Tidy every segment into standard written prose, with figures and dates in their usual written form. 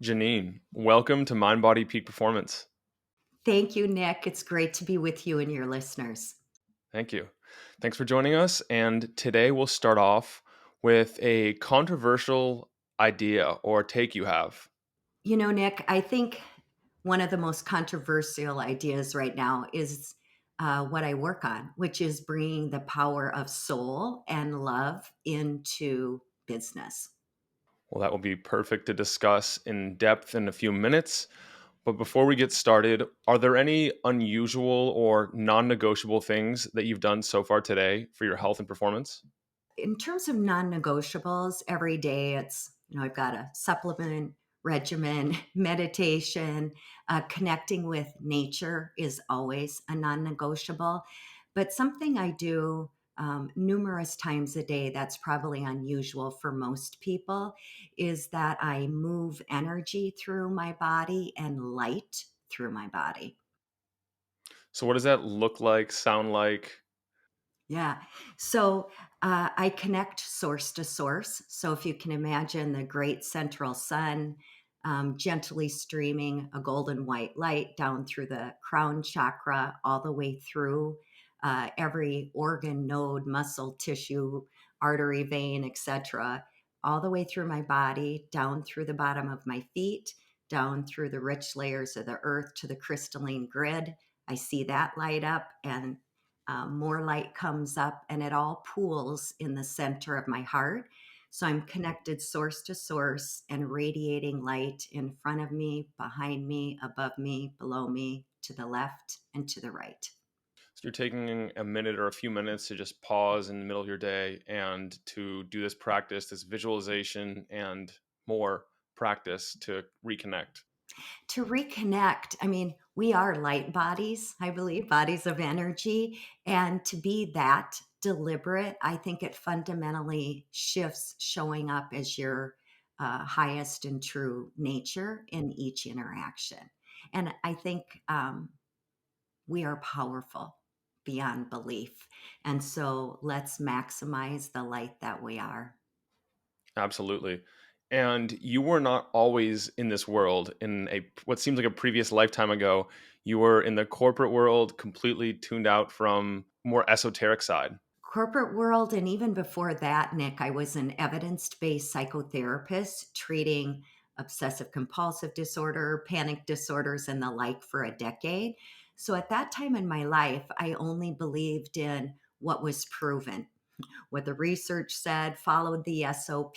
Janine, welcome to Mind Body Peak Performance. Thank you, Nick. It's great to be with you and your listeners. Thank you. Thanks for joining us. And today we'll start off with a controversial idea or take you have. Nick, I think one of the most controversial ideas right now is what I work on, which is bringing the power of soul and love into business. Well, that will be perfect to discuss in depth in a few minutes. But before we get started, are there any unusual or non negotiable things that you've done so far today for your health and performance? In terms of non-negotiables, every day I've got a supplement regimen, meditation, connecting with nature is always a non-negotiable. But something I do numerous times a day that's probably unusual for most people is that I move energy through my body and light through my body. So, what does that look like, sound like? Yeah. So I connect source to source. So if you can imagine the great central sun gently streaming a golden white light down through the crown chakra, all the way through every organ, node, muscle, tissue, artery, vein, etc., all the way through my body, down through the bottom of my feet, down through the rich layers of the earth to the crystalline grid. I see that light up and more light comes up and it all pools in the center of my heart. So I'm connected source to source and radiating light in front of me, behind me, above me, below me, to the left and to the right. So you're taking a minute or a few minutes to just pause in the middle of your day and to do this practice, this visualization and more practice to reconnect. To reconnect, I mean, we are light bodies, I believe, bodies of energy. And to be that deliberate, I think it fundamentally shifts showing up as your highest and true nature in each interaction. And I think we are powerful beyond belief. And so let's maximize the light that we are. Absolutely. And you were not always in this world in a what seems like a previous lifetime ago. You were in the corporate world, completely tuned out from more esoteric side. Corporate world, and even before that, Nick, I was an evidence-based psychotherapist treating obsessive compulsive disorder, panic disorders, and the like for a decade. So at that time in my life, I only believed in what was proven, what the research said, followed the SOP.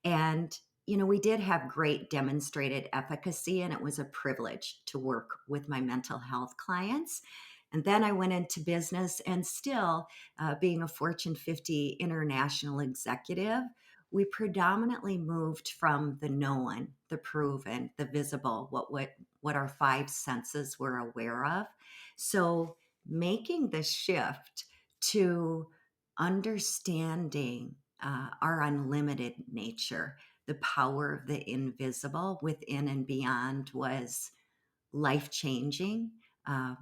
And, we did have great demonstrated efficacy, and it was a privilege to work with my mental health clients. And then I went into business, and still, being a Fortune 50 international executive, we predominantly moved from the known, the proven, the visible, what our five senses were aware of. So making the shift to understanding our unlimited nature, the power of the invisible within and beyond was life changing,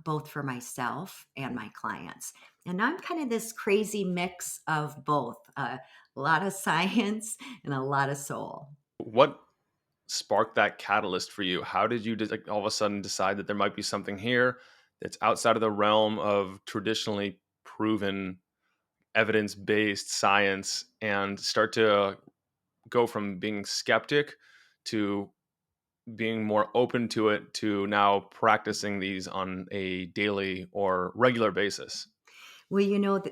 both for myself and my clients. And I'm kind of this crazy mix of both a lot of science and a lot of soul. What sparked that catalyst for you? How did you just like all of a sudden decide that there might be something here that's outside of the realm of traditionally proven evidence-based science and start to go from being skeptic to being more open to it to now practicing these on a daily or regular basis? Well,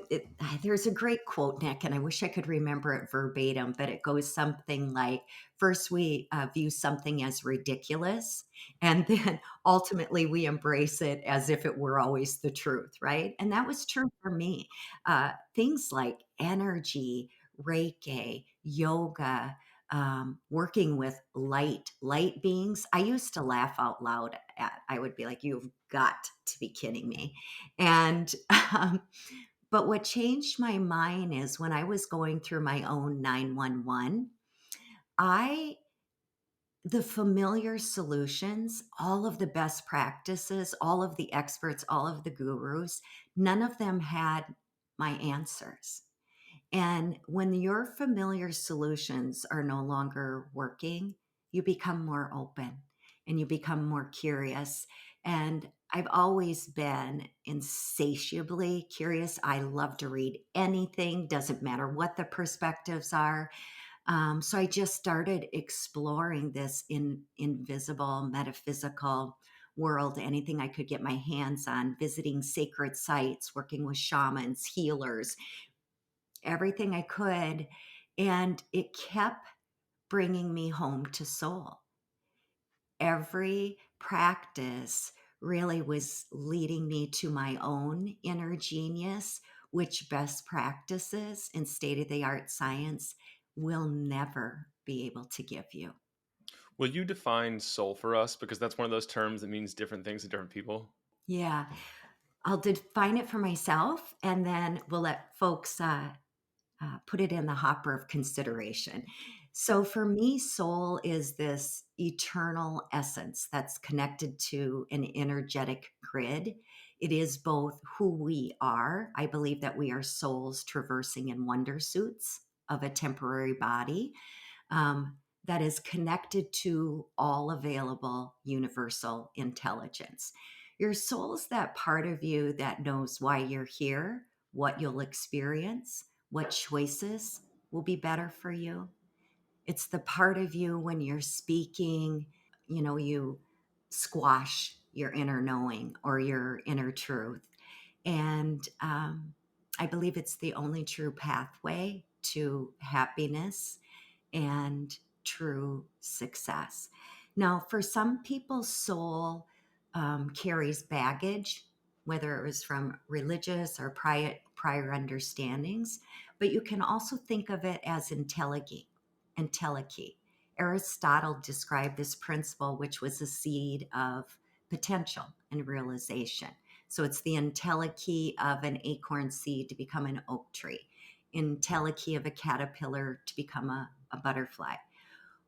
there's a great quote, Nick, and I wish I could remember it verbatim, but it goes something like, first we view something as ridiculous, and then ultimately we embrace it as if it were always the truth, right? And that was true for me. Things like energy, Reiki, yoga, working with light beings. I used to laugh out loud at. I would be like, "You've got to be kidding me!" And but what changed my mind is when I was going through my own 911, I the familiar solutions, all of the best practices, all of the experts, all of the gurus, none of them had my answers. And when your familiar solutions are no longer working, you become more open and you become more curious. And I've always been insatiably curious. I love to read anything, doesn't matter what the perspectives are. So I just started exploring this invisible, metaphysical world, anything I could get my hands on, visiting sacred sites, working with shamans, healers, everything I could. And it kept bringing me home to soul. Every practice really was leading me to my own inner genius, which best practices and state of the art science will never be able to give you. Will you define soul for us? Because that's one of those terms that means different things to different people. Yeah, I'll define it for myself and then we'll let folks put it in the hopper of consideration. So for me, soul is this eternal essence that's connected to an energetic grid. It is both who we are. I believe that we are souls traversing in wonder suits of a temporary body, that is connected to all available universal intelligence. Your soul's that part of you that knows why you're here, what you'll experience, what choices will be better for you. It's the part of you when you're speaking, you squash your inner knowing or your inner truth. And I believe it's the only true pathway to happiness and true success. Now, for some people, soul carries baggage, whether it was from religious or prior understandings, but you can also think of it as entelechy. Entelechy. Aristotle described this principle, which was a seed of potential and realization. So it's the entelechy of an acorn seed to become an oak tree, entelechy of a caterpillar to become a butterfly.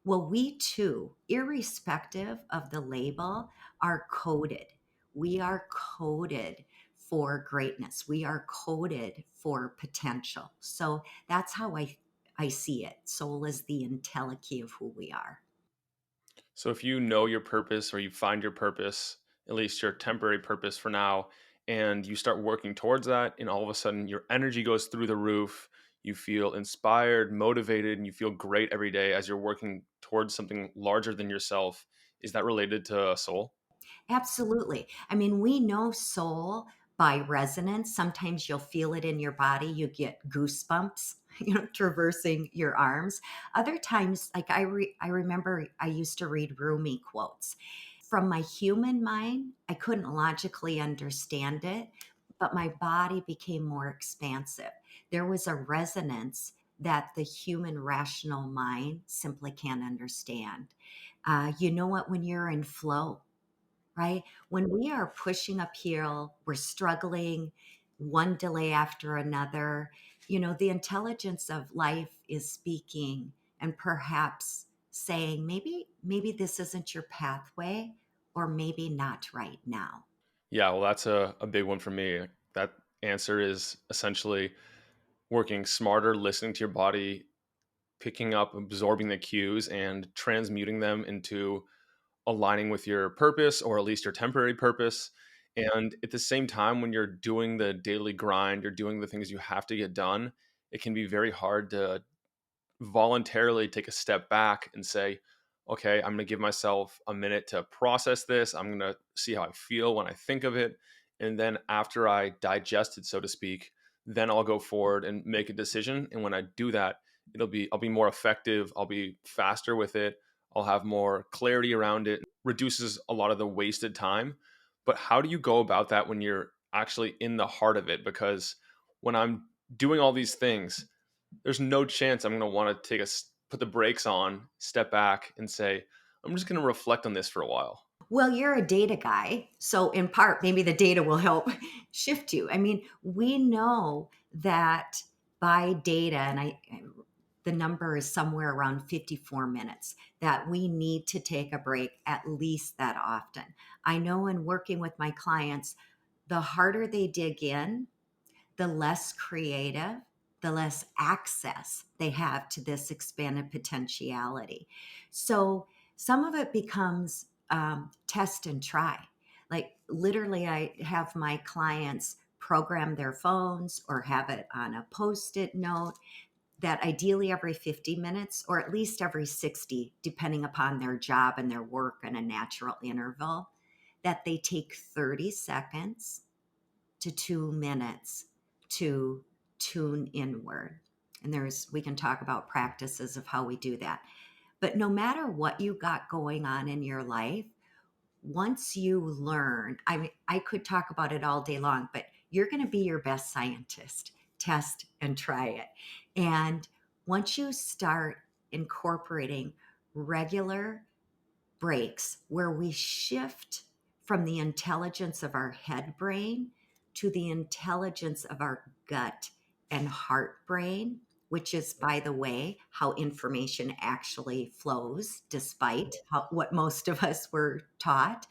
Well, we too, irrespective of the label, are coded. We are coded for greatness. We are coded for potential. So that's how I see it. Soul is the entelechy of who we are. So if you know your purpose or you find your purpose, at least your temporary purpose for now, and you start working towards that, and all of a sudden your energy goes through the roof, you feel inspired, motivated, and you feel great every day as you're working towards something larger than yourself. Is that related to soul? Absolutely. I mean, we know soul by resonance. Sometimes you'll feel it in your body. You get goosebumps, traversing your arms. Other times, like I remember I used to read Rumi quotes. From my human mind, I couldn't logically understand it, but my body became more expansive. There was a resonance that the human rational mind simply can't understand. You know what? When you're in flow, right? When we are pushing uphill, we're struggling one delay after another, the intelligence of life is speaking and perhaps saying, maybe this isn't your pathway, or maybe not right now. Yeah, well, that's a big one for me. That answer is essentially working smarter, listening to your body, picking up, absorbing the cues, and transmuting them into aligning with your purpose or at least your temporary purpose. And at the same time, when you're doing the daily grind, you're doing the things you have to get done, it can be very hard to voluntarily take a step back and say, okay, I'm going to give myself a minute to process this. I'm going to see how I feel when I think of it. And then after I digest it, so to speak, then I'll go forward and make a decision. And when I do that, I'll be more effective. I'll be faster with it. I'll have more clarity around it, reduces a lot of the wasted time. But how do you go about that when you're actually in the heart of it? Because when I'm doing all these things, there's no chance I'm going to want to put the brakes on, step back, and say, I'm just going to reflect on this for a while. Well, you're a data guy. So, in part, maybe the data will help shift you. I mean, we know that by data, and the number is somewhere around 54 minutes, that we need to take a break at least that often. I know in working with my clients, the harder they dig in, the less creative, the less access they have to this expanded potentiality. So, Some of it becomes test and try. Like literally, I have my clients program their phones or have it on a post it note that ideally every 50 minutes or at least every 60, depending upon their job and their work and a natural interval, that they take 30 seconds to 2 minutes to tune inward. And we can talk about practices of how we do that. But no matter what you got going on in your life, once you learn, I mean, I could talk about it all day long, but you're going to be your best scientist. Test and try it. And once you start incorporating regular breaks where we shift from the intelligence of our head brain to the intelligence of our gut and heart brain, which is, by the way, how information actually flows, despite what most of us were taught,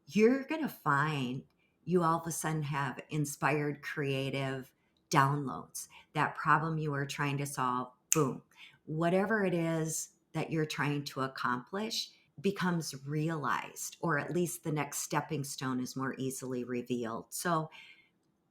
you're going to find you all of a sudden have inspired creative downloads. That problem you were trying to solve, boom, whatever it is that you're trying to accomplish becomes realized, or at least the next stepping stone is more easily revealed. So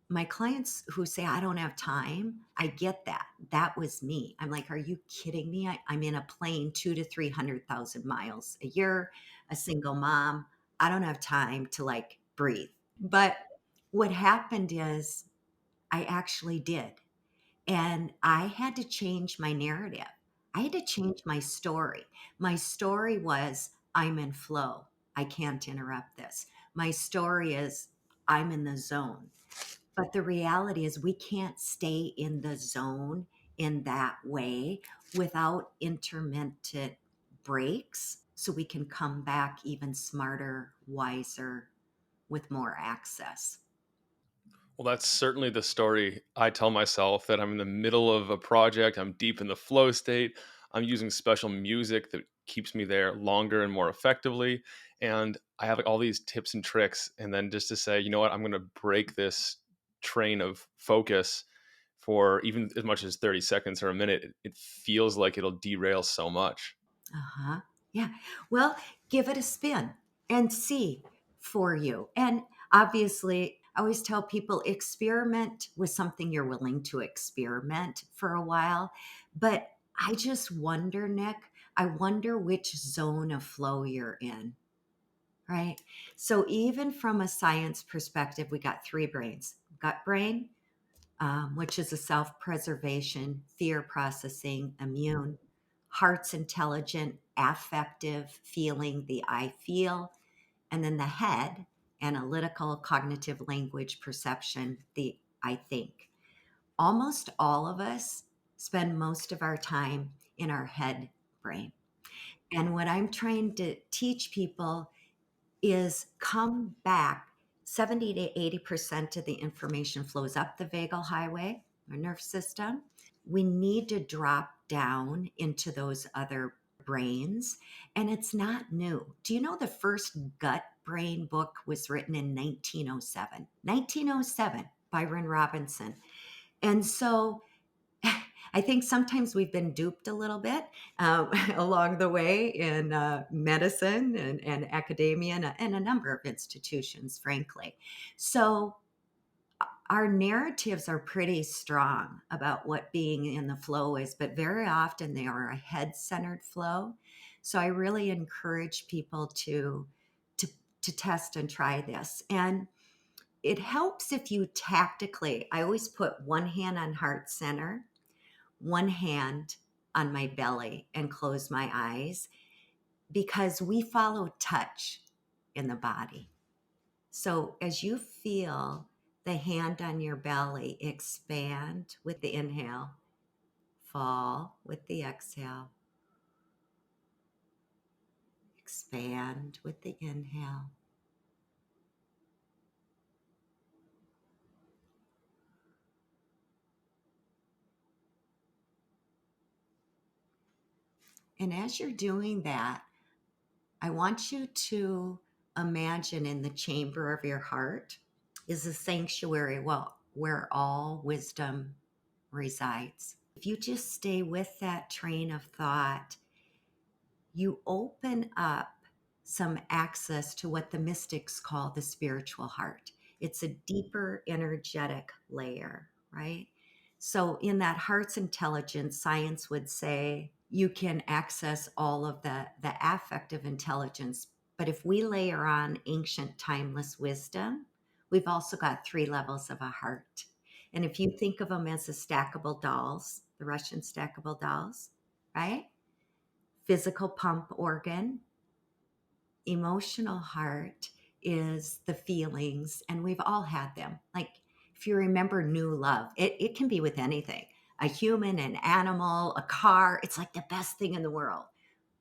my clients who say I don't have time, I get that. That was me. I'm like, are you kidding me? I'm in a plane 2 to 300,000 miles a year, a single mom. I don't have time to like breathe. But what happened is I actually did. And I had to change my narrative. I had to change my story. My story was I'm in flow. I can't interrupt this. My story is I'm in the zone. But the reality is, we can't stay in the zone in that way without intermittent breaks so we can come back even smarter, wiser, with more access. Well, that's certainly the story I tell myself that I'm in the middle of a project, I'm deep in the flow state, I'm using special music that keeps me there longer and more effectively. And I have like all these tips and tricks. And then just to say, you know what, I'm going to break this train of focus for even as much as 30 seconds or a minute, it feels like it'll derail so much. Uh-huh. Yeah. Well, give it a spin and see for you. And obviously, I always tell people experiment with something you're willing to experiment for a while. But I just wonder, Nick, I wonder which zone of flow you're in, right? So, even from a science perspective, we got three brains: gut brain, which is a self preservation, fear processing, immune. Heart's intelligent, affective, feeling, the I feel. And then the head, analytical, cognitive, language, perception, the I think. Almost all of us spend most of our time in our head brain. And what I'm trying to teach people is come back. 70 to 80% of the information flows up the vagal highway, our nerve system. We need to drop down into those other brains. And it's not new. Do you know the first gut brain book was written in 1907? 1907, Byron Robinson. And so I think sometimes we've been duped a little bit along the way in medicine and academia and a number of institutions, frankly. So our narratives are pretty strong about what being in the flow is, but very often they are a head-centered flow. So I really encourage people to to test and try this. And it helps if you tactically, I always put one hand on heart center, one hand on my belly, and close my eyes because we follow touch in the body. So as you feel the hand on your belly expand with the inhale, fall with the exhale, expand with the inhale. And as you're doing that, I want you to imagine in the chamber of your heart is a sanctuary, well, where all wisdom resides. If you just stay with that train of thought, you open up some access to what the mystics call the spiritual heart. It's a deeper energetic layer, right? So, in that heart's intelligence, science would say you can access all of the affective intelligence. But if we layer on ancient, timeless wisdom, we've also got three levels of a heart. And if you think of them as the stackable dolls, the Russian stackable dolls, right? Physical pump organ, emotional heart is the feelings, and we've all had them. Like, if you remember new love, it can be with anything, a human, an animal, a car. It's like the best thing in the world.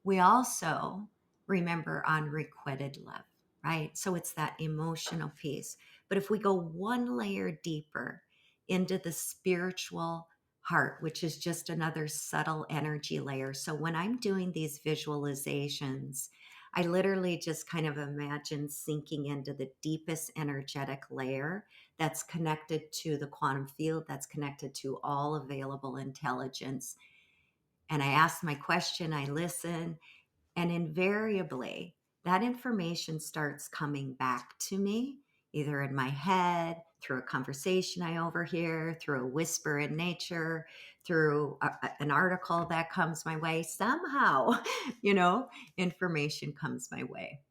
We also remember unrequited love, right? So it's that emotional piece. But if we go one layer deeper into the spiritual heart, which is just another subtle energy layer. So when I'm doing these visualizations, I literally just kind of imagine sinking into the deepest energetic layer that's connected to the quantum field, that's connected to all available intelligence. And I ask my question, I listen, and invariably, that information starts coming back to me, either in my head, through a conversation I overhear, through a whisper in nature, through an article that comes my way. Somehow, you know, information comes my way.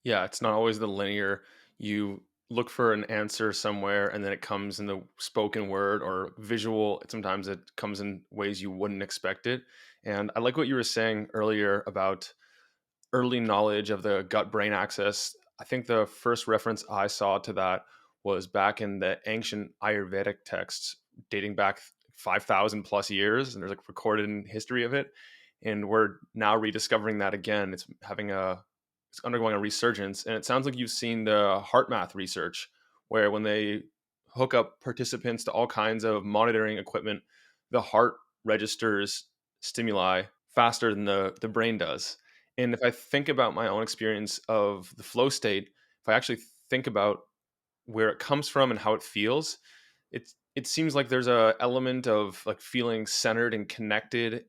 Yeah, it's not always the linear. You look for an answer somewhere and then it comes in the spoken word or visual. Sometimes it comes in ways you wouldn't expect it. And I like what you were saying earlier about early knowledge of the gut brain axis. I think the first reference I saw to that was back in the ancient Ayurvedic texts dating back 5,000 plus years. And there's like recorded in history of it. And we're now rediscovering that again. It's undergoing a resurgence. And it sounds like you've seen the heart math research where when they hook up participants to all kinds of monitoring equipment, the heart registers stimuli faster than the brain does. And if I think about my own experience of the flow state, if I actually think about where it comes from and how it feels, it seems like there's a element of like feeling centered and connected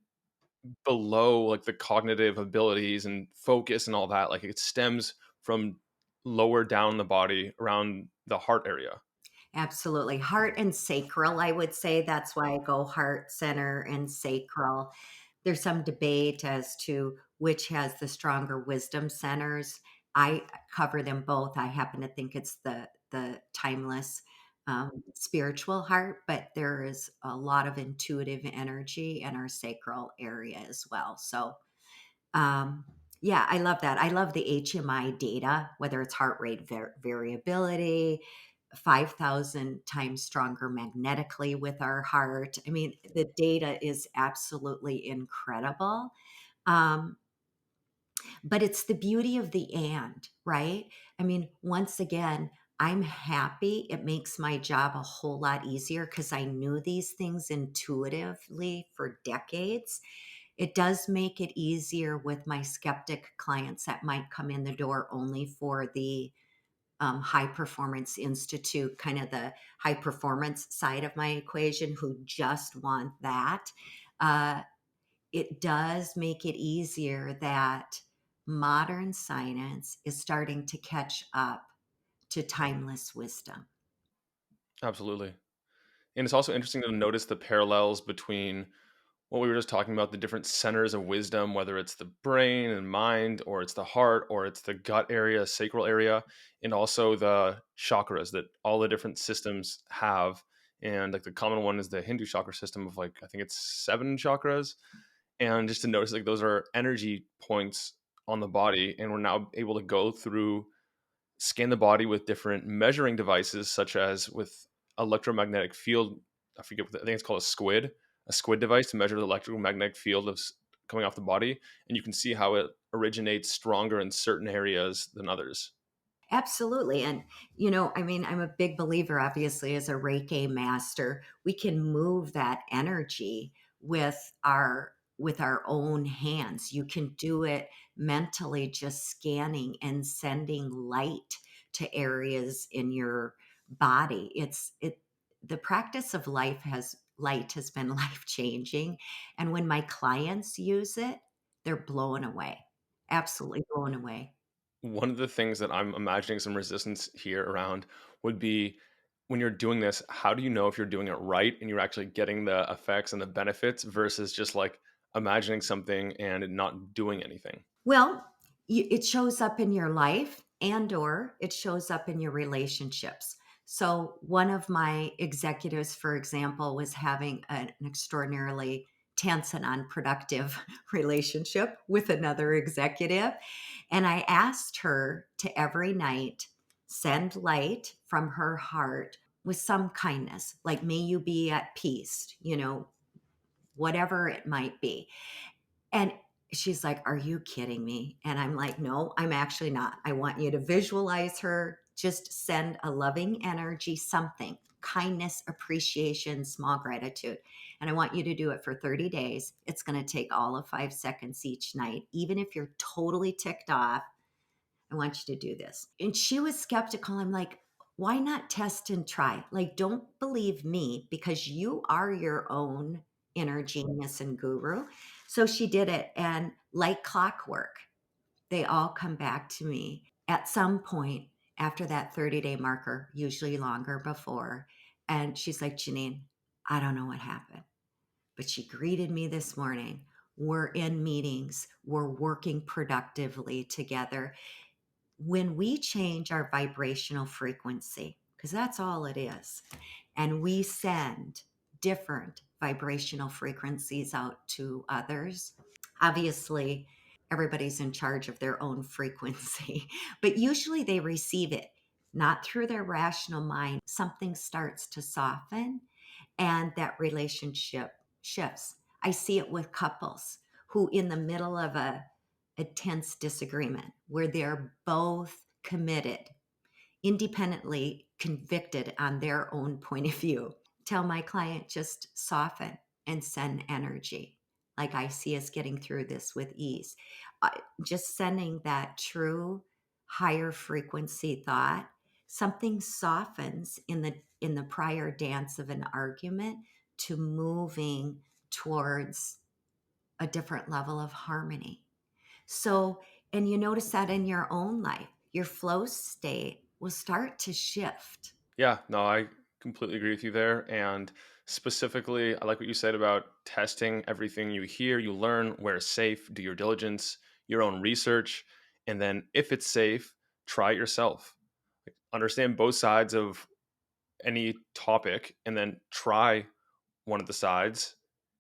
below like the cognitive abilities and focus and all that. Like it stems from lower down the body around the heart area. Absolutely. Heart and sacral, I would say. That's why I go heart, center, and sacral. There's some debate as to which has the stronger wisdom centers. I cover them both. I happen to think it's the timeless spiritual heart, but there is a lot of intuitive energy in our sacral area as well. So, um, yeah, I love that. I love the HMI data, whether it's heart rate variability, 5,000 times stronger magnetically with our heart. I mean, the data is absolutely incredible. Um, but it's the beauty of the and, right? I mean, once again, I'm happy. It makes my job a whole lot easier because I knew these things intuitively for decades. It does make it easier with my skeptic clients that might come in the door only for the High Performance Institute, kind of the high performance side of my equation, who just want that. Uh, it does make it easier that modern science is starting to catch up to timeless wisdom. Absolutely. And it's also interesting to notice the parallels between what we were just talking about, the different centers of wisdom, whether it's the brain and mind, or it's the heart, or it's the gut area, sacral area, and also the chakras that all the different systems have. And like the common one is the Hindu chakra system of like, I think it's seven chakras. And just to notice like those are energy points on the body. And we're now able to go through scan the body with different measuring devices, such as with electromagnetic field. I forget what I think it's called a squid device to measure the electromagnetic field coming off the body, and you can see how it originates stronger in certain areas than others. Absolutely. And, you know, I mean, I'm a big believer, obviously, as a Reiki master, we can move that energy with our own hands. You can do it mentally, just scanning and sending light to areas in your body. The practice of life has light has been life changing. And when my clients use it, they're blown away, absolutely blown away. One of the things that I'm imagining some resistance here around would be when you're doing this, how do you know if you're doing it right and you're actually getting the effects and the benefits versus just like imagining something and it not doing anything? Well, it shows up in your life and or it shows up in your relationships. So one of my executives, for example, was having an extraordinarily tense and unproductive relationship with another executive. And I asked her to every night send light from her heart with some kindness, like, may you be at peace, whatever it might be. And she's like, "Are you kidding me?" And I'm like, "No, I'm actually not. I want you to visualize her, just send a loving energy, something, kindness, appreciation, small gratitude. And I want you to do it for 30 days. It's going to take all of 5 seconds each night. Even if you're totally ticked off, I want you to do this." And she was skeptical. I'm like, why not test and try? Like, don't believe me because you are your own inner genius and guru. So she did it. And like clockwork, they all come back to me at some point after that 30-day marker, usually longer before. And she's like, Jeanine, I don't know what happened, but she greeted me this morning. We're in meetings, we're working productively together. When we change our vibrational frequency, because that's all it is, and we send different vibrational frequencies out to others, obviously everybody's in charge of their own frequency, but usually they receive it not through their rational mind. Something starts to soften and that relationship shifts. I see it with couples who, in the middle of a tense disagreement where they're both committed, independently convicted on their own point of view, tell my client, just soften and send energy. Like, I see us getting through this with ease. Just sending that true higher frequency thought, something softens in the prior dance of an argument to moving towards a different level of harmony. So, and you notice that in your own life, your flow state will start to shift. Yeah, no, I completely agree with you there. And specifically, I like what you said about testing everything you hear, you learn where it's safe, do your diligence, your own research. And then if it's safe, try it yourself. Understand both sides of any topic and then try one of the sides,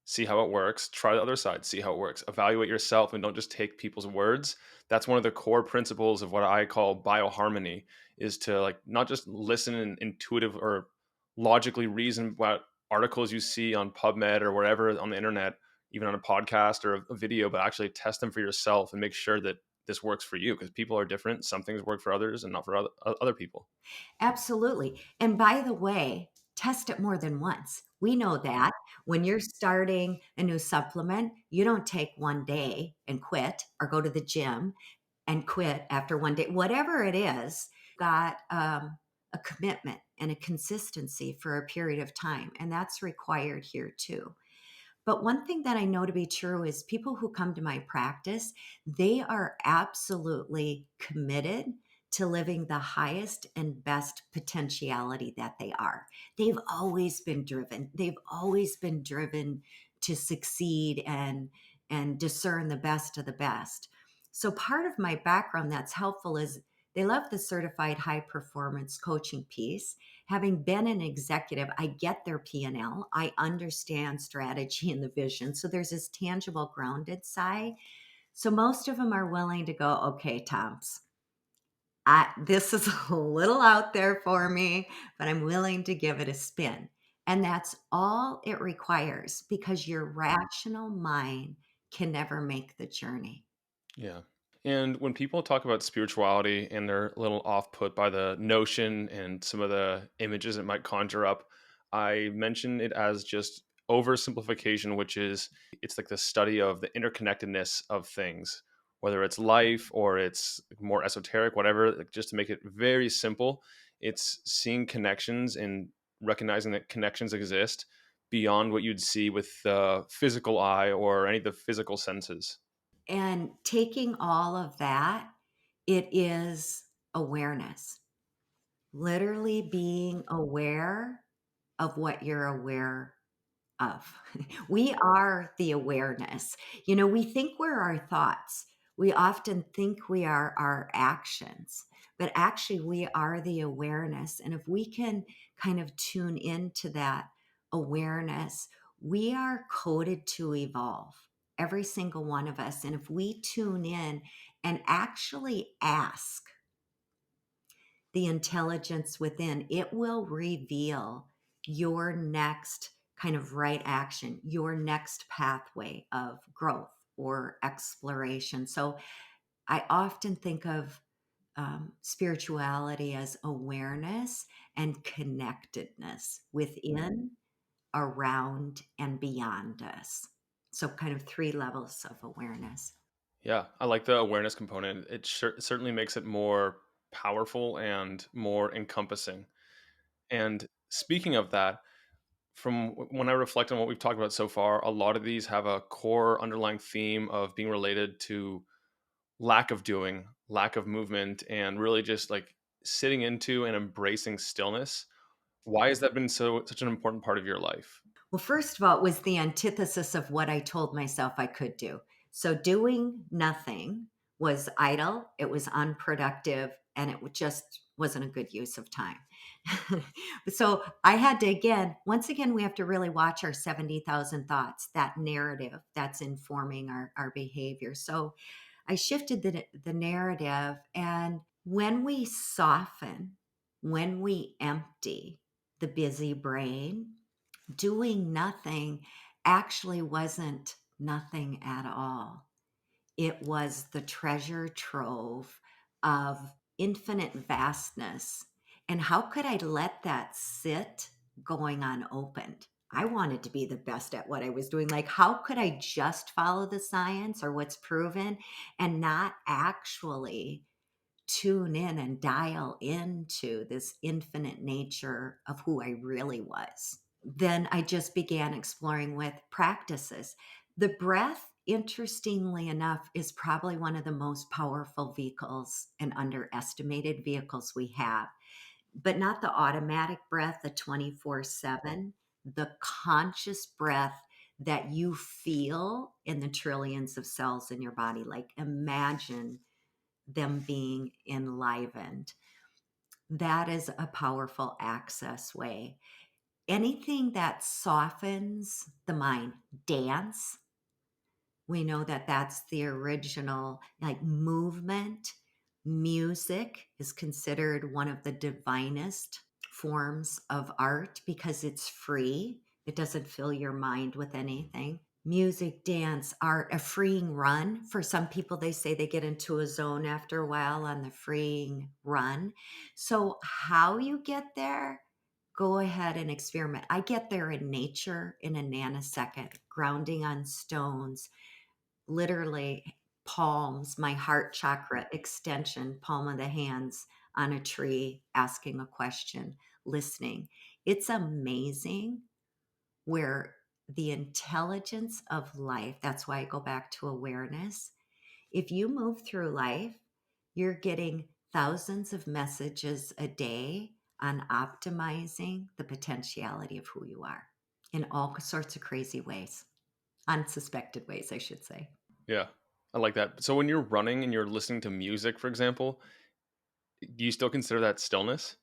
see how it works, try the other side, see how it works. Evaluate yourself and don't just take people's words. That's one of the core principles of what I call bioharmony is to like not just listen and intuitive or logically reason about articles you see on PubMed or wherever on the internet, even on a podcast or a video, but actually test them for yourself and make sure that this works for you because people are different. Some things work for others and not for other people. Absolutely. And by the way, test it more than once. We know that when you're starting a new supplement, you don't take one day and quit or go to the gym and quit after one day. Whatever it is, got a commitment and a consistency for a period of time. And that's required here too. But one thing that I know to be true is people who come to my practice, they are absolutely committed to living the highest and best potentiality that they are. They've always been driven. They've always been driven to succeed and discern the best of the best. So part of my background that's helpful is they love the certified high performance coaching piece. Having been an executive, I get their P&L. I understand strategy and the vision. So there's this tangible, grounded side. So most of them are willing to go, okay, Toms, this is a little out there for me, but I'm willing to give it a spin. And that's all it requires because your rational mind can never make the journey. Yeah. And when people talk about spirituality and they're a little off put by the notion and some of the images it might conjure up, I mention it as just oversimplification, which is it's like the study of the interconnectedness of things, whether it's life or it's more esoteric, whatever, like just to make it very simple, it's seeing connections and recognizing that connections exist beyond what you'd see with the physical eye or any of the physical senses. And taking all of that, it is awareness. Literally being aware of what you're aware of. We are the awareness. We think we're our thoughts. We often think we are our actions, but actually we are the awareness. And if we can kind of tune into that awareness, we are coded to evolve, every single one of us. And if we tune in and actually ask the intelligence within, it will reveal your next kind of right action, your next pathway of growth or exploration. So I often think of spirituality as awareness and connectedness within, around, and beyond us. So, kind of three levels of awareness. Yeah, I like the awareness component. It certainly makes it more powerful and more encompassing. And speaking of that, when I reflect on what we've talked about so far, a lot of these have a core underlying theme of being related to lack of doing, lack of movement, and really just like sitting into and embracing stillness. Why has that been such an important part of your life? Well, first of all, it was the antithesis of what I told myself I could do. So doing nothing was idle, it was unproductive, and just wasn't a good use of time. So I had to, once again, we have to really watch our 70,000 thoughts, that narrative that's informing our behavior. So I shifted the narrative. And when we soften, when we empty the busy brain, doing nothing actually wasn't nothing at all. It was the treasure trove of infinite vastness. And how could I let that sit going unopened? I wanted to be the best at what I was doing. Like, how could I just follow the science or what's proven and not actually tune in and dial into this infinite nature of who I really was? Then I just began exploring with practices. The breath, interestingly enough, is probably one of the most powerful vehicles and underestimated vehicles we have, but not the automatic breath, the 24/7, the conscious breath that you feel in the trillions of cells in your body. Like, imagine them being enlivened. That is a powerful access way. Anything that softens the mind, dance, we know that that's the original, like, movement. Music is considered one of the divinest forms of art because it's free. It doesn't fill your mind with anything. Music, dance, art, a freeing run. For some people, they say they get into a zone after a while on the freeing run. So, how you get there, go ahead and experiment. I get there in nature in a nanosecond, grounding on stones, literally palms, my heart chakra extension, palm of the hands on a tree, asking a question, listening. It's amazing where the intelligence of life, that's why I go back to awareness. If you move through life, you're getting thousands of messages a day on optimizing the potentiality of who you are in all sorts of crazy ways, unsuspected ways, I should say. Yeah, I like that. So when you're running and you're listening to music, for example, do you still consider that stillness?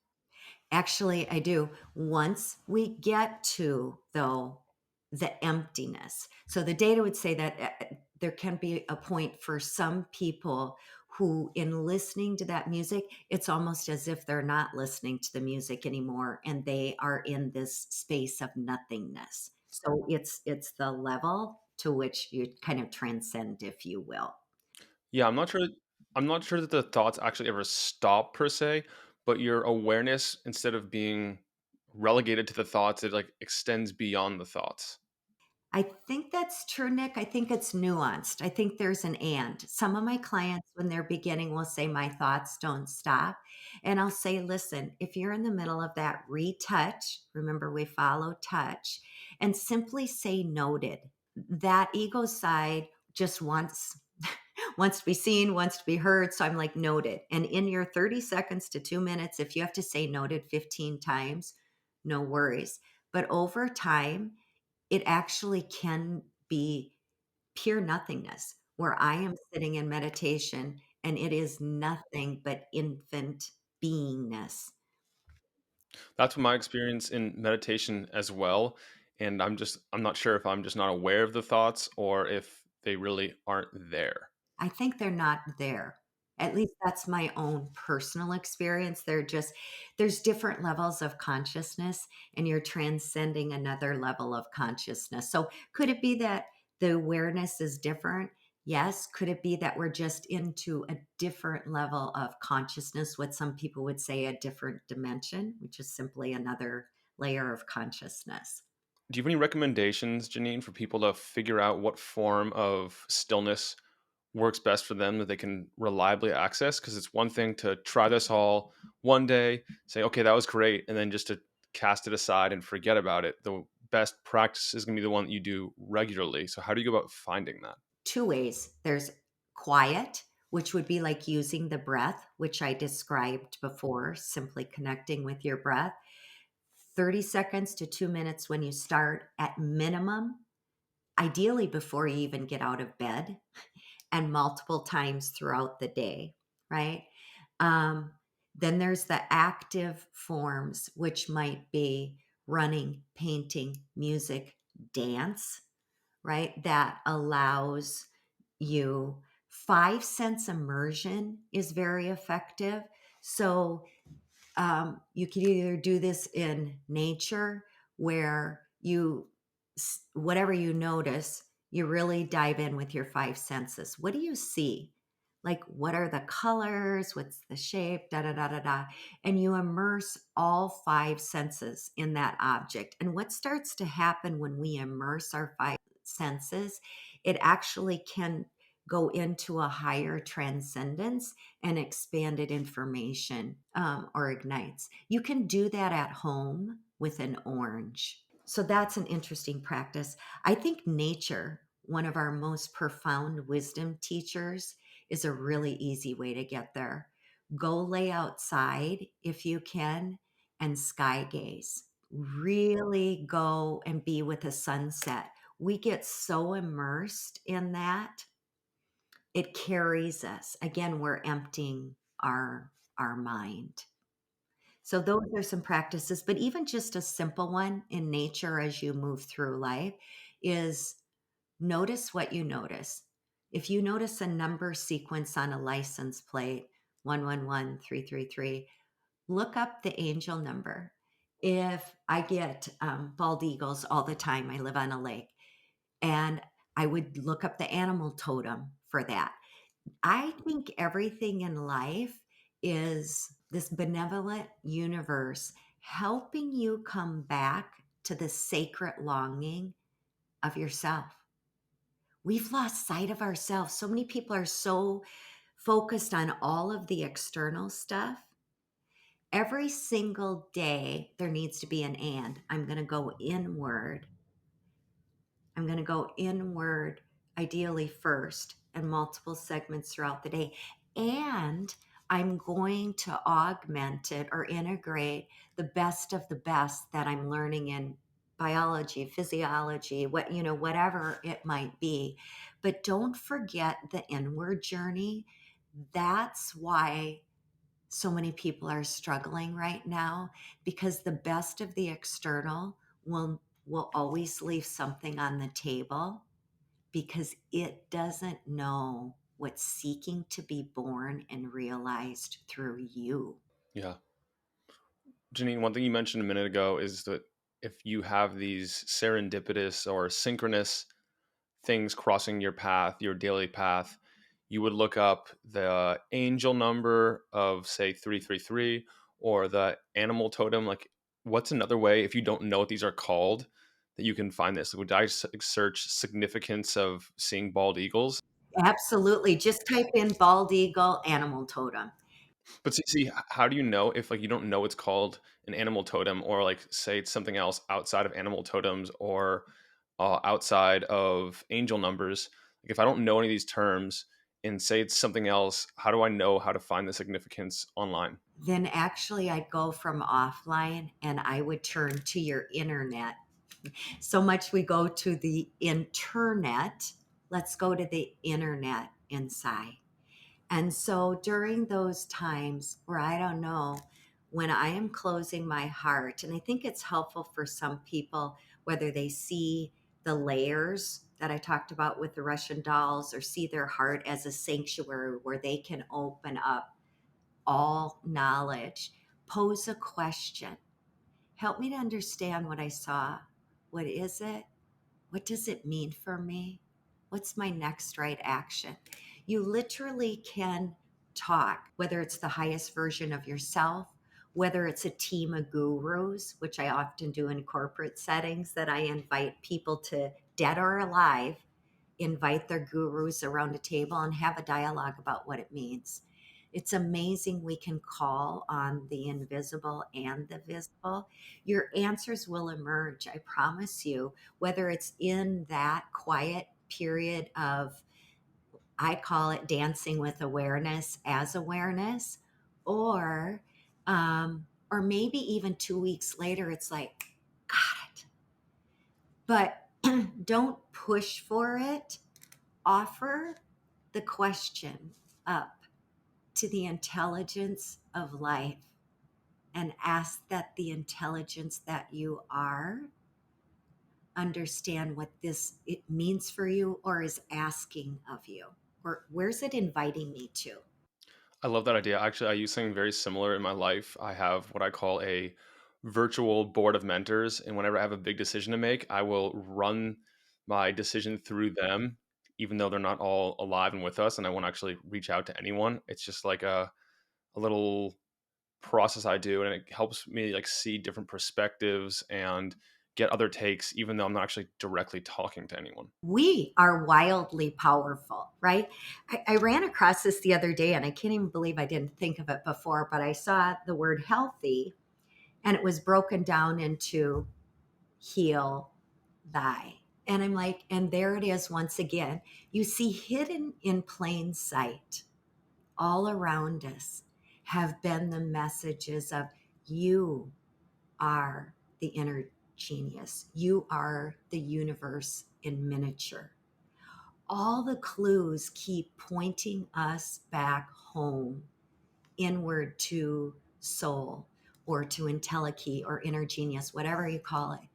Actually, I do. Once we get to, though, the emptiness. So the data would say that there can be a point for some people who, in listening to that music, it's almost as if they're not listening to the music anymore and they are in this space of nothingness. So it's the level to which you kind of transcend, if you will. Yeah, I'm not sure that the thoughts actually ever stop per se, but your awareness, instead of being relegated to the thoughts, it like extends beyond the thoughts. I think that's true, Nick. I think it's nuanced. I think there's an and. Some of my clients, when they're beginning, will say, my thoughts don't stop. And I'll say, listen, if you're in the middle of that, retouch, remember we follow touch, and simply say noted. That ego side just wants wants to be seen, wants to be heard. So I'm like, noted. And in your 30 seconds to 2 minutes, if you have to say noted 15 times, no worries. But over time, it actually can be pure nothingness where I am sitting in meditation and it is nothing but infant beingness. That's my experience in meditation as well. And I'm not sure if I'm just not aware of the thoughts or if they really aren't there. I think they're not there. At least that's my own personal experience. There's different levels of consciousness and you're transcending another level of consciousness. So could it be that the awareness is different? Yes. Could it be that we're just into a different level of consciousness, what some people would say a different dimension, which is simply another layer of consciousness? Do you have any recommendations, Janine, for people to figure out what form of stillness works best for them that they can reliably access? Because it's one thing to try this all one day, say, okay, that was great, and then just to cast it aside and forget about it. The best practice is going to be the one that you do regularly. So, how do you go about finding that? Two ways. There's quiet, which would be like using the breath, which I described before, simply connecting with your breath. 30 seconds to 2 minutes when you start at minimum, ideally before you even get out of bed, and multiple times throughout the day, right? Um, then there's the active forms, which might be running, painting, music, dance, right? That allows you 5 sense immersion is very effective. So you could either do this in nature where whatever you notice, you really dive in with your 5 senses. What do you see? Like, what are the colors? What's the shape? Da da da da da. And you immerse all 5 senses in that object. And what starts to happen when we immerse our 5 senses, it actually can go into a higher transcendence and expanded information or ignites. You can do that at home with an orange. So that's an interesting practice. I think nature, one of our most profound wisdom teachers, is a really easy way to get there. Go lay outside if you can and sky gaze. Really go and be with the sunset. We get so immersed in that, it carries us. Again, we're emptying our mind. So those are some practices, but even just a simple one in nature as you move through life is notice what you notice. If you notice a number sequence on a license plate, 111333, look up the angel number. If I get bald eagles all the time, I live on a lake, and I would look up the animal totem for that. I think everything in life is this benevolent universe helping you come back to the sacred longing of yourself. We've lost sight of ourselves. So many people are so focused on all of the external stuff. Every single day, there needs to be an and. I'm going to go inward. I'm going to go inward, ideally first, and multiple segments throughout the day. And I'm going to augment it or integrate the best of the best that I'm learning in biology, physiology, whatever it might be. But don't forget the inward journey. That's why so many people are struggling right now, because the best of the external will always leave something on the table because it doesn't know what's seeking to be born and realized through you. Yeah. Janine, one thing you mentioned a minute ago is that if you have these serendipitous or synchronous things crossing your path, your daily path, you would look up the angel number of, say, 333 or the animal totem. Like, what's another way, if you don't know what these are called, that you can find this? Would I search significance of seeing bald eagles? Absolutely. Just type in bald eagle animal totem. But see, how do you know if like you don't know it's called an animal totem, or like say it's something else outside of animal totems, or outside of angel numbers? Like if I don't know any of these terms and say it's something else, how do I know how to find the significance online? Then actually, I'd go from offline and I would turn to your internet. So much we go to the internet. Let's go to the internet inside. And so during those times where I don't know, when I am closing my heart, and I think it's helpful for some people, whether they see the layers that I talked about with the Russian dolls or see their heart as a sanctuary where they can open up all knowledge, pose a question. Help me to understand what I saw. What is it? What does it mean for me? What's my next right action? You literally can talk, whether it's the highest version of yourself, whether it's a team of gurus, which I often do in corporate settings, that I invite people to, dead or alive, invite their gurus around a table and have a dialogue about what it means. It's amazing we can call on the invisible and the visible. Your answers will emerge, I promise you, whether it's in that quiet period of, I call it dancing with awareness as awareness, or or maybe even 2 weeks later, it's like, got it. But don't push for it. Offer the question up to the intelligence of life and ask that the intelligence that you are understand what this it means for you or is asking of you, or where's it inviting me to. I love that idea. Actually, I use something very similar in my life. I have what I call a virtual board of mentors. And whenever I have a big decision to make, I will run my decision through them, even though they're not all alive and with us. And I won't actually reach out to anyone. It's just like a little process I do. And it helps me like see different perspectives and get other takes, even though I'm not actually directly talking to anyone. We are wildly powerful, right? I ran across this the other day and I can't even believe I didn't think of it before, but I saw the word healthy and it was broken down into heal thy. And I'm like, and there it is once again. You see, hidden in plain sight all around us have been the messages of you are the inner genius, you are the universe in miniature. All the clues keep pointing us back home, inward to soul or to entelechy or inner genius, whatever you call it,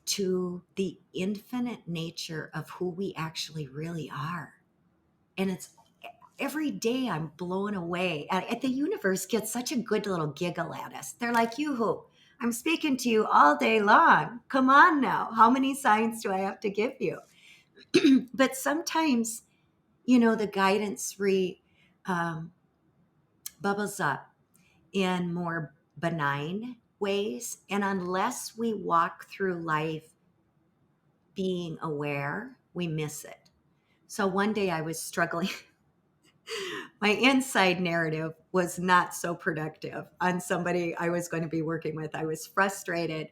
to the infinite nature of who we actually really are. And it's every day I'm blown away. And the universe gets such a good little giggle at us. They're like, Yoo-hoo, I'm speaking to you all day long. Come on now. How many signs do I have to give you? But sometimes, the guidance um, bubbles up in more benign ways. And unless we walk through life being aware, we miss it. So one day I was struggling. My inside narrative was not so productive on somebody I was going to be working with. I was frustrated.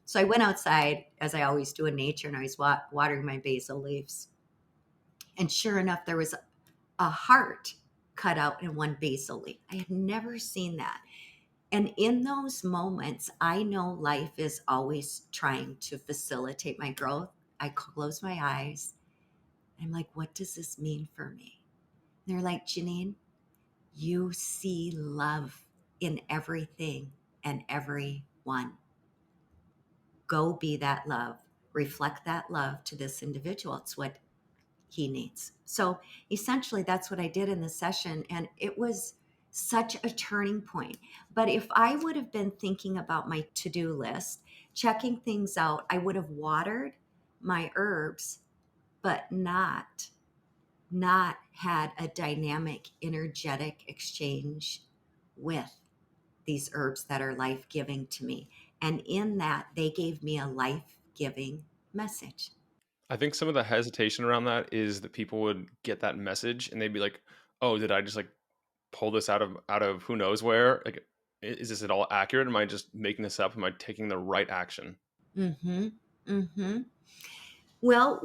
So I went outside, as I always do in nature, and I was watering my basil leaves. And sure enough, there was a heart cut out in one basil leaf. I had never seen that. And in those moments, I know life is always trying to facilitate my growth. I close my eyes. I'm like, what does this mean for me? And they're like, Jeanine, you see love in everything and everyone. Go be that love. Reflect that love to this individual. It's what he needs. So essentially, that's what I did in the session. And it was such a turning point. But if I would have been thinking about my to do list, checking things out, I would have watered my herbs, but not had a dynamic, energetic exchange with these herbs that are life giving to me. And in that, they gave me a life giving message. I think some of the hesitation around that is that people would get that message and they'd be like, "Oh, did I just like pull this out of who knows where? Like, is this at all accurate? Am I just making this up? Am I taking the right action?" Mm-hmm. Mm-hmm. Well,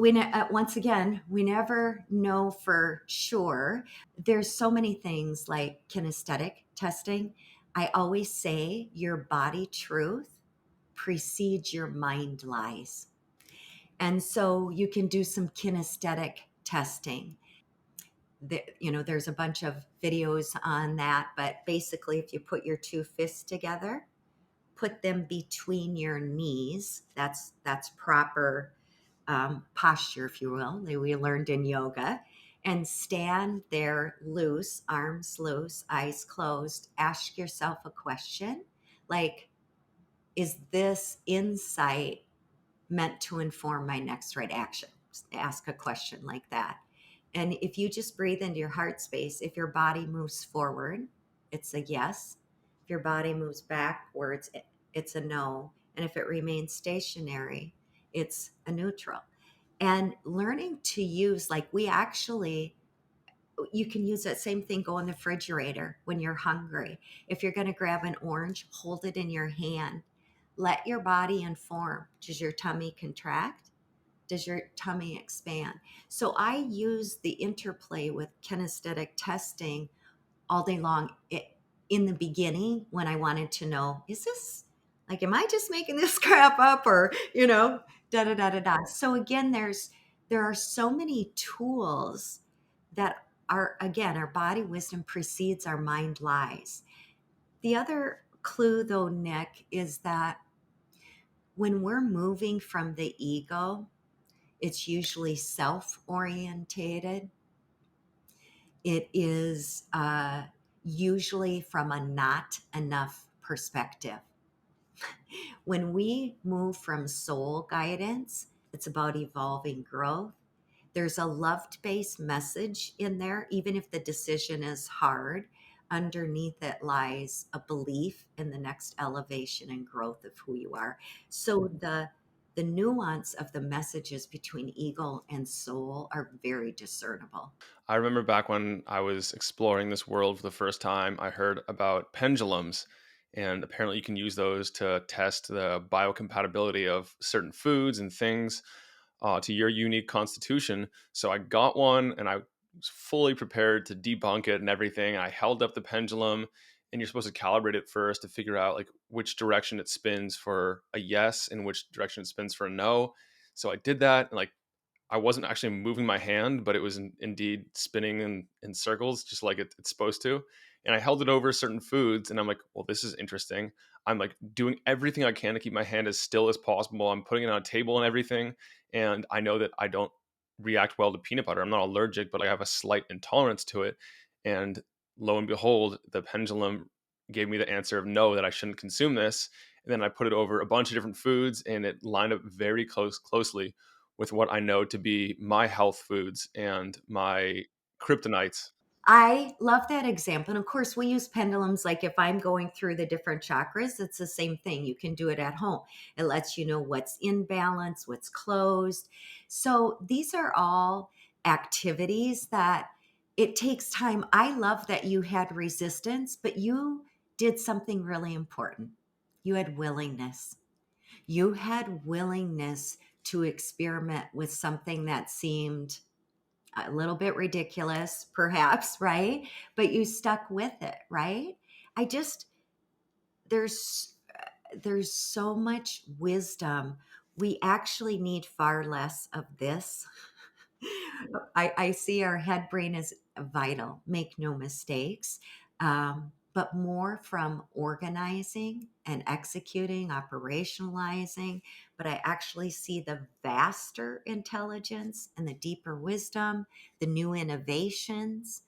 once again, we never know for sure. There's so many things like kinesthetic testing. I always say your body truth precedes your mind lies. And so you can do some kinesthetic testing. There's a bunch of videos on that, but basically, if you put your two fists together, put them between your knees. That's proper posture, if you will, that we learned in yoga, and stand there loose, arms loose, eyes closed. Ask yourself a question like, is this insight meant to inform my next right action? Ask a question like that. And if you just breathe into your heart space, if your body moves forward, it's a yes. If your body moves backwards, it's a no. And if it remains stationary, it's a neutral. And learning to use, like, we actually, you can use that same thing, go in the refrigerator when you're hungry. If you're going to grab an orange, hold it in your hand. Let your body inform. Does your tummy contract? Does your tummy expand? So I use the interplay with kinesthetic testing all day long. In the beginning, when I wanted to know, is this like, am I just making this crap up, or da da da da da. So again, there are so many tools that are, again, our body wisdom precedes our mind lies. The other clue, though, Nick, is that when we're moving from the ego, it's usually self orientated. It is usually from a not enough perspective. When we move from soul guidance, it's about evolving growth. There's a love based message in there, even if the decision is hard. Underneath it lies a belief in the next elevation and growth of who you are. So the nuance of the messages between ego and soul are very discernible. I remember back when I was exploring this world for the first time, I heard about pendulums, and apparently you can use those to test the biocompatibility of certain foods and things to your unique constitution. So I got one and I was fully prepared to debunk it and everything. I held up the pendulum, and you're supposed to calibrate it first to figure out like which direction it spins for a yes and which direction it spins for a no. So I did that, and like I wasn't actually moving my hand, but it was indeed spinning in circles, just like it's supposed to. And I held it over certain foods, and I'm like, well, this is interesting. I'm like doing everything I can to keep my hand as still as possible. I'm putting it on a table and everything. And I know that I don't react well to peanut butter. I'm not allergic, but I have a slight intolerance to it. And lo and behold, the pendulum gave me the answer of no, that I shouldn't consume this. And then I put it over a bunch of different foods, and it lined up very closely with what I know to be my health foods and my kryptonites. I love that example. And of course, we use pendulums. Like, if I'm going through the different chakras, it's the same thing. You can do it at home. It lets you know what's in balance, what's closed. So these are all activities that it takes time. I love that you had resistance, but you did something really important. You had willingness. You had willingness to experiment with something that seemed a little bit ridiculous, perhaps, right? But you stuck with it, right? I just, there's there's so much wisdom. We actually need far less of this. I see our head brain is vital, make no mistakes, but more from organizing and executing, operationalizing. But I actually see the vaster intelligence and the deeper wisdom, the new innovations,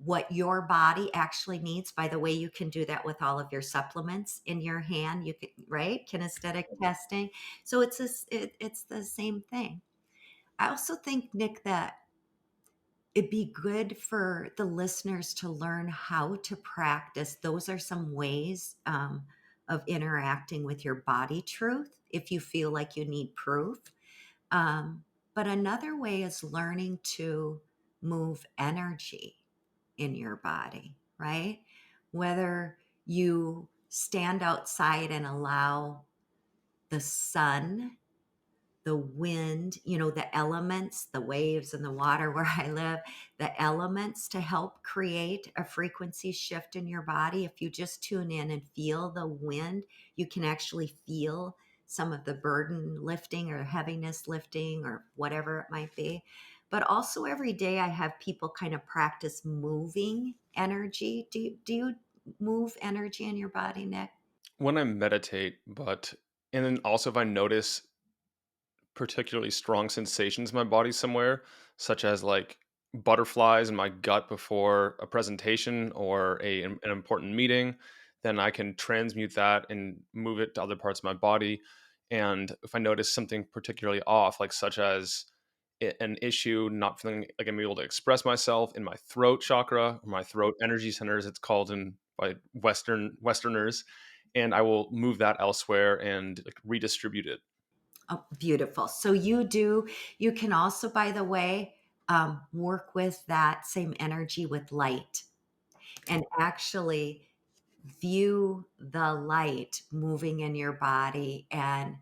what your body actually needs. By the way, you can do that with all of your supplements in your hand. You can, right? Kinesthetic testing. So it's the same thing. I also think, Nick, that it'd be good for the listeners to learn how to practice. Those are some ways of interacting with your body truth if you feel like you need proof. But another way is learning to move energy in your body, right? Whether you stand outside and allow the sun the wind, the elements, the waves and the water where I live, the elements to help create a frequency shift in your body. If you just tune in and feel the wind, you can actually feel some of the burden lifting or heaviness lifting or whatever it might be. But also every day I have people kind of practice moving energy. Do you move energy in your body, Nick? When I meditate, but and then also if I notice particularly strong sensations in my body somewhere, such as like butterflies in my gut before a presentation or an important meeting, then I can transmute that and move it to other parts of my body. And if I notice something particularly off, like such as an issue, not feeling like I'm able to express myself in my throat chakra or my throat energy centers, it's called in by Westerners, and I will move that elsewhere and like redistribute it. Oh, beautiful. So you can also, by the way, work with that same energy with light and actually view the light moving in your body and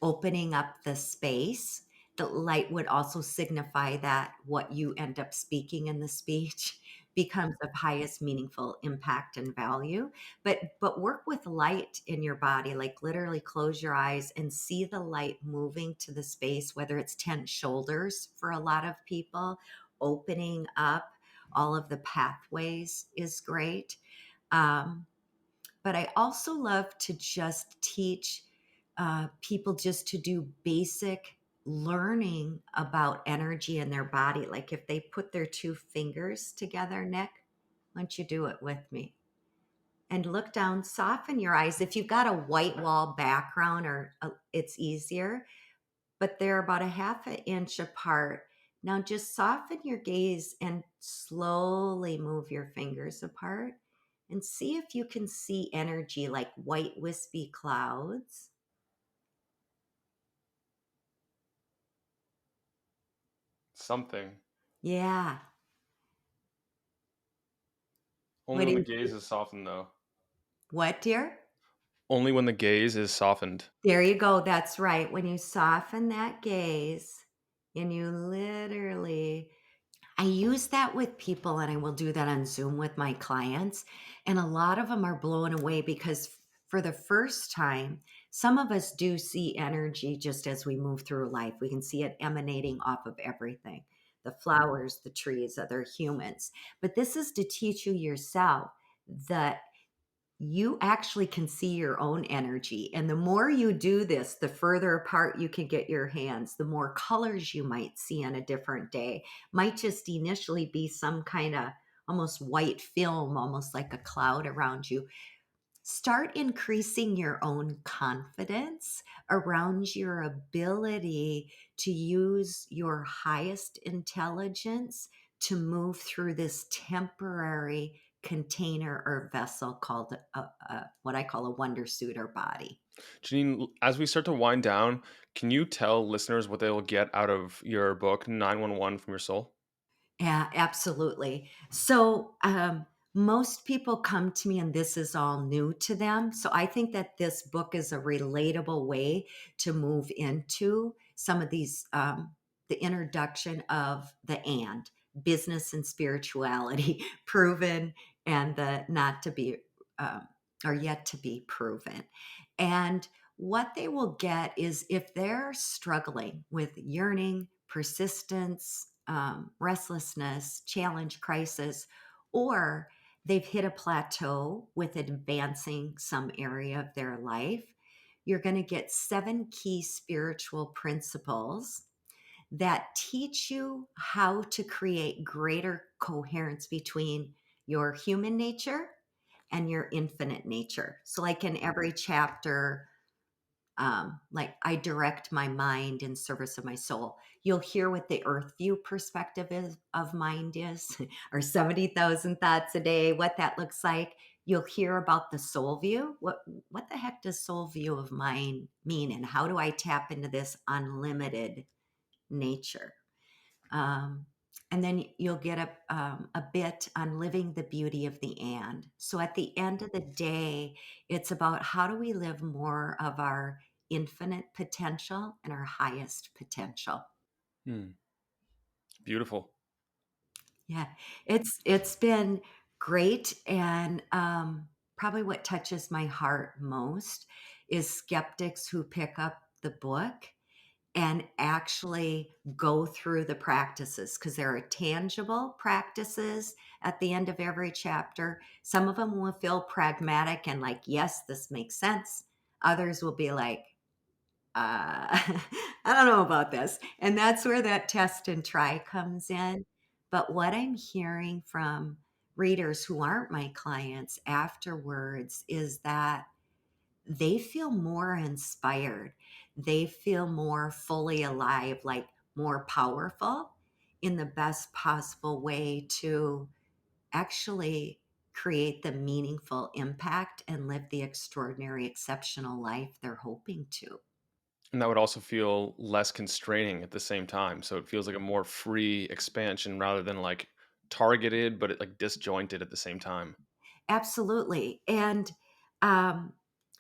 opening up the space. The light would also signify that what you end up speaking in the speech becomes of highest meaningful impact and value. But work with light in your body, like literally close your eyes and see the light moving to the space, whether it's tense shoulders for a lot of people, opening up all of the pathways is great. Um, but I also love to just teach people just to do basic learning about energy in their body. Like if they put their two fingers together, Nick, why don't you do it with me? And look down, soften your eyes. If you've got a white wall background, it's easier, but they're about a half an inch apart. Now just soften your gaze and slowly move your fingers apart and see if you can see energy like white wispy clouds. Something. Yeah. Only What do when the you gaze think? is softened, though. What, dear? Only when the gaze is softened. There you go. That's right. When you soften that gaze and you literally I use that with people and I will do that on Zoom with my clients. And a lot of them are blown away because for the first time, some of us do see energy just as we move through life. We can see it emanating off of everything, the flowers, the trees, other humans. But this is to teach you yourself that you actually can see your own energy. And the more you do this, the further apart you can get your hands, the more colors you might see on a different day. Might just initially be some kind of almost white film, almost like a cloud around you. Start increasing your own confidence around your ability to use your highest intelligence to move through this temporary container or vessel called what I call a wonder suit or body. Janine, as we start to wind down, can you tell listeners what they will get out of your book, 911 from Your Soul? Yeah, absolutely. So, most people come to me and this is all new to them. So, I think that this book is a relatable way to move into some of these, the introduction of the and business and spirituality, proven and the not to be, um, or yet to be proven. And what they will get is if they're struggling with yearning, persistence, restlessness, challenge, crisis, or they've hit a plateau with advancing some area of their life, you're going to get 7 key spiritual principles that teach you how to create greater coherence between your human nature and your infinite nature. So, like in every chapter, like I direct my mind in service of my soul. You'll hear what the earth view perspective is of mind is, or 70,000 thoughts a day, what that looks like. You'll hear about the soul view. What the heck does soul view of mind mean? And how do I tap into this unlimited nature? Um, and then you'll get a bit on living the beauty of the and. So at the end of the day, it's about how do we live more of our infinite potential and our highest potential. Hmm. Beautiful. Yeah, it's been great, and, probably what touches my heart most is skeptics who pick up the book and actually go through the practices, because there are tangible practices at the end of every chapter. Some of them will feel pragmatic and like, "Yes, this makes sense." Others will be like, I don't know about this. And that's where that test and try comes in. But what I'm hearing from readers who aren't my clients afterwards is that they feel more inspired. They feel more fully alive, like more powerful in the best possible way to actually create the meaningful impact and live the extraordinary, exceptional life they're hoping to. And that would also feel less constraining at the same time. So it feels like a more free expansion rather than like targeted, but it like disjointed at the same time. Absolutely. And um,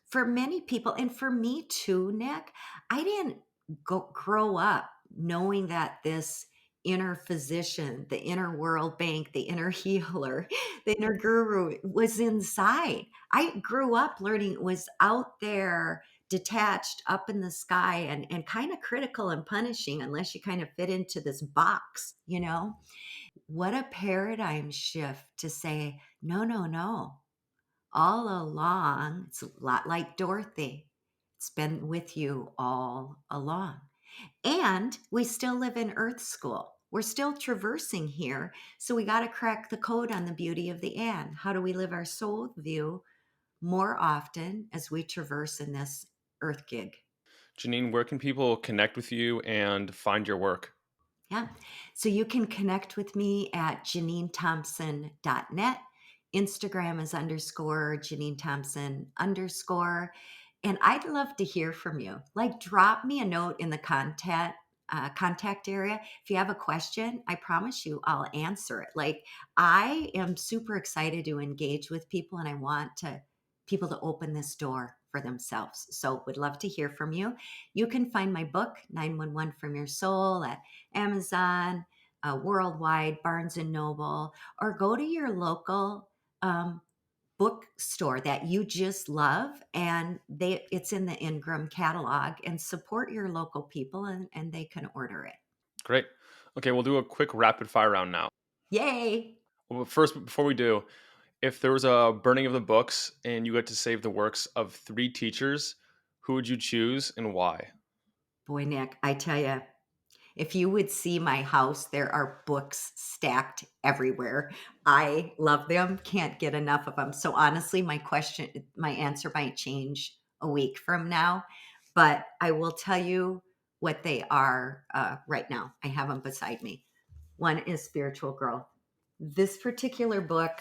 for many people, and for me too, Nick, I didn't grow up knowing that this inner physician, the inner world bank, the inner healer, the inner guru was inside. I grew up learning it was out there, detached up in the sky, and kind of critical and punishing unless you kind of fit into this box, you know? What a paradigm shift to say, no, no, no. All along, it's a lot like Dorothy. It's been with you all along. And we still live in Earth School. We're still traversing here. So we got to crack the code on the beauty of the and. How do we live our soul view more often as we traverse in this Earth gig? Janine, where can people connect with you and find your work? Yeah. So you can connect with me at JanineThompson.net. Instagram is underscore Janine Thompson underscore. And I'd love to hear from you. Like, drop me a note in the contact area. If you have a question, I promise you I'll answer it. Like, I am super excited to engage with people and I want to people to open this door for themselves. So would love to hear from you. You can find my book, 911 from Your Soul, at Amazon, worldwide, Barnes and Noble, or go to your local um, bookstore that you just love, and it's in the Ingram catalog. And support your local people, and they can order it. Great. Okay, we'll do a quick rapid fire round now. Yay! Well, first, before we do, if there was a burning of the books and you had to save the works of three teachers, who would you choose and why? Boy, Nick, I tell you, if you would see my house, there are books stacked everywhere. I love them, can't get enough of them. So honestly, my answer might change a week from now, but I will tell you what they are right now. I have them beside me. One is spiritual growth. This particular book,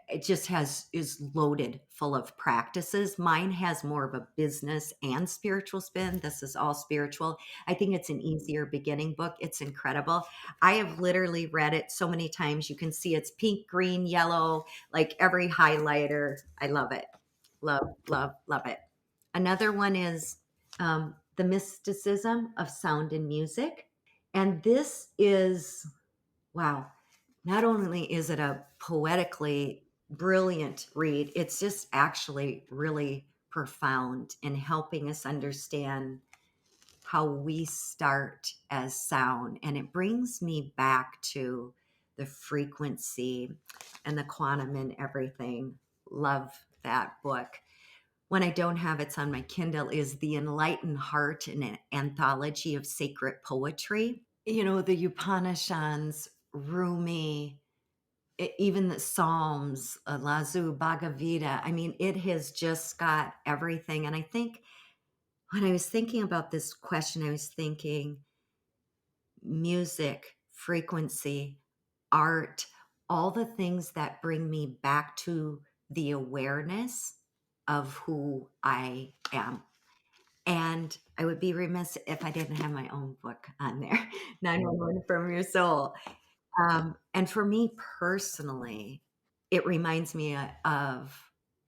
it just has is loaded full of practices. Mine has more of a business and spiritual spin. This is all spiritual. I think it's an easier beginning book. It's incredible. I have literally read it so many times. You can see it's pink, green, yellow, like every highlighter. I love it. Love, love, love it. Another one is The Mysticism of Sound and Music. And this is, wow, not only is it a poetically brilliant read, it's just actually really profound in helping us understand how we start as sound. And it brings me back to the frequency and the quantum and everything. Love that book. When I don't have it's on my Kindle is The Enlightened Heart, an anthology of sacred poetry. You know, the Upanishads, Rumi, even the Psalms, Lazu, Bhagavad Gita. I mean, it has just got everything. And I think when I was thinking about this question, I was thinking music, frequency, art, all the things that bring me back to the awareness of who I am. And I would be remiss if I didn't have my own book on there, 911 from Your Soul. And for me personally, it reminds me of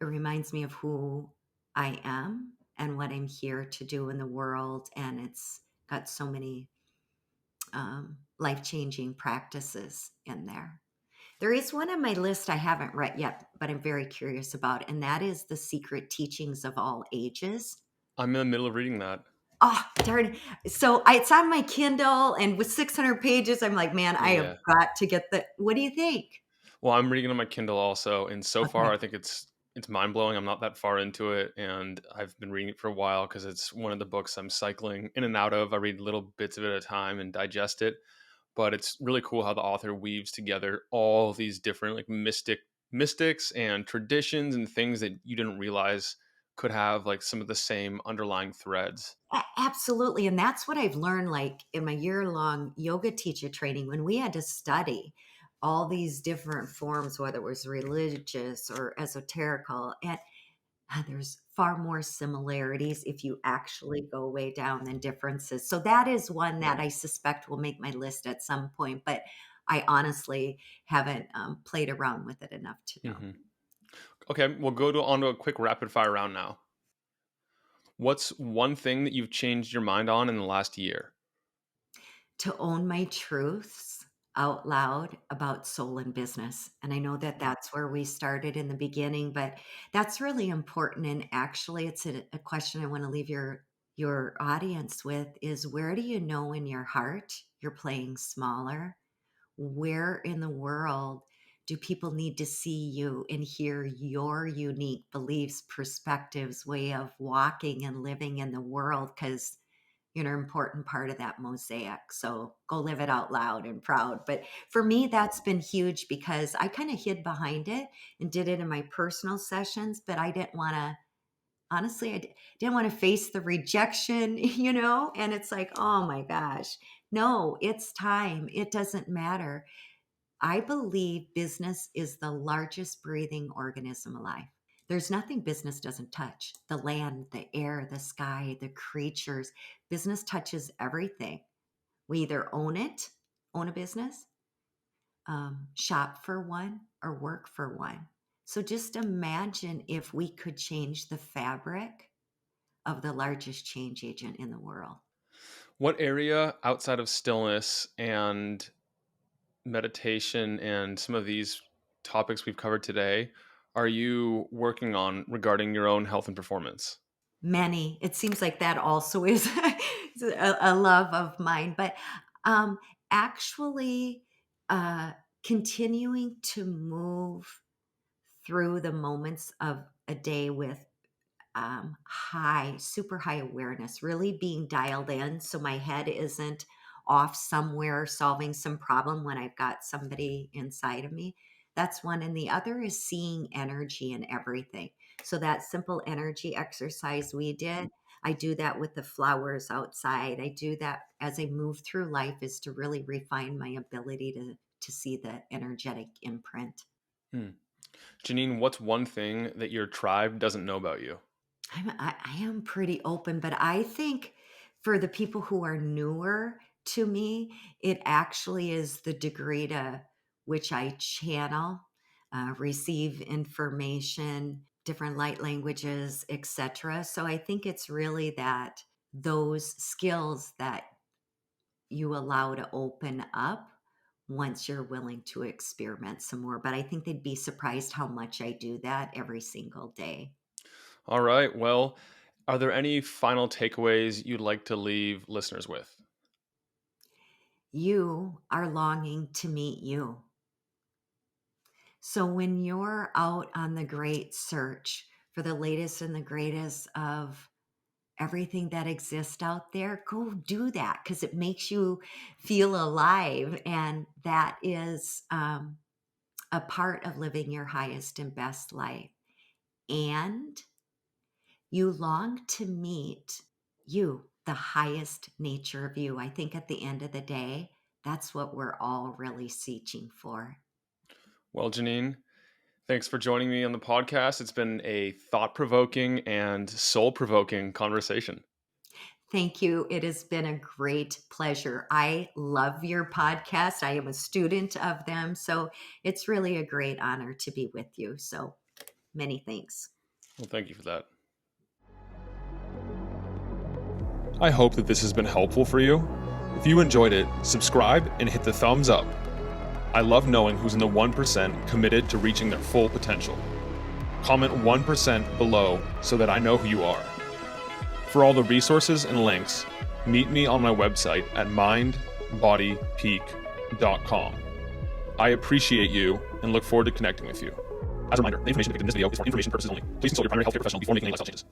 who I am and what I'm here to do in the world. And it's got so many life changing practices in there. There is one on my list I haven't read yet, but I'm very curious about, and that is The Secret Teachings of All Ages. I'm in the middle of reading that. Oh, darn. So it's on my Kindle, and with 600 pages, I'm like, man, I have Yeah. got to get the. What do you think? Well, I'm reading it on my Kindle also, and so far Okay. I think it's mind blowing. I'm not that far into it, and I've been reading it for a while because it's one of the books I'm cycling in and out of. I read little bits of it at a time and digest it, but it's really cool how the author weaves together all these different like mystics and traditions and things that you didn't realize could have like some of the same underlying threads. Absolutely. And that's what I've learned like in my year long yoga teacher training when we had to study all these different forms, whether it was religious or esoterical. And there's far more similarities if you actually go way down than differences. So that is one Yeah. that I suspect will make my list at some point. But I honestly haven't played around with it enough to know. Hmm. Okay, we'll go to on to a quick rapid fire round now. What's one thing that you've changed your mind on in the last year? To own my truths out loud about soul and business. And I know that that's where we started in the beginning, but that's really important. And actually, it's a question I want to leave your audience with is where do you know in your heart you're playing smaller? Where in the world do people need to see you and hear your unique beliefs, perspectives, way of walking and living in the world? Because you're an important part of that mosaic. So go live it out loud and proud. But for me, that's been huge because I kind of hid behind it and did it in my personal sessions, but I didn't want to. Honestly, didn't want to face the rejection, And it's like, oh my gosh, no, it's time. It doesn't matter. I believe business is the largest breathing organism alive. There's nothing business doesn't touch the land, the air, the sky, the creatures. Business touches everything. We either own a business, shop for one, or work for one. So just imagine if we could change the fabric of the largest change agent in the world. What area outside of stillness and meditation and some of these topics we've covered today are you working on regarding your own health and performance? Many. It seems like that also is is a love of mine, but, um, actually, uh, continuing to move through the moments of a day with super high awareness, really being dialed in so my head isn't off somewhere solving some problem when I've got somebody inside of me. That's one. And the other is seeing energy in everything. So that simple energy exercise we did, I do that with the flowers outside. I do that as I move through life is to really refine my ability to see the energetic imprint. Hmm. Janine, what's one thing that your tribe doesn't know about you? I am pretty open, but I think for the people who are newer to me, it actually is the degree to which I channel, receive information, different light languages, etc. So I think it's really that those skills that you allow to open up once you're willing to experiment some more. But I think they'd be surprised how much I do that every single day. All right. Well, are there any final takeaways you'd like to leave listeners with? You are longing to meet you. So when you're out on the great search for the latest and the greatest of everything that exists out there, go do that because it makes you feel alive. And that is a part of living your highest and best life. And you long to meet you, the highest nature of you. I think at the end of the day, that's what we're all really searching for. Well, Janine, thanks for joining me on the podcast. It's been a thought provoking and soul provoking conversation. Thank you. It has been a great pleasure. I love your podcast. I am a student of them. So it's really a great honor to be with you. So many thanks. Well, thank you for that. I hope that this has been helpful for you. If you enjoyed it, subscribe and hit the thumbs up. I love knowing who's in the 1% committed to reaching their full potential. Comment 1% below so that I know who you are. For all the resources and links, meet me on my website at mindbodypeak.com. I appreciate you and look forward to connecting with you. As a reminder, the information depicted in this video is for information purposes only. Please consult your primary healthcare professional before making any lifestyle changes.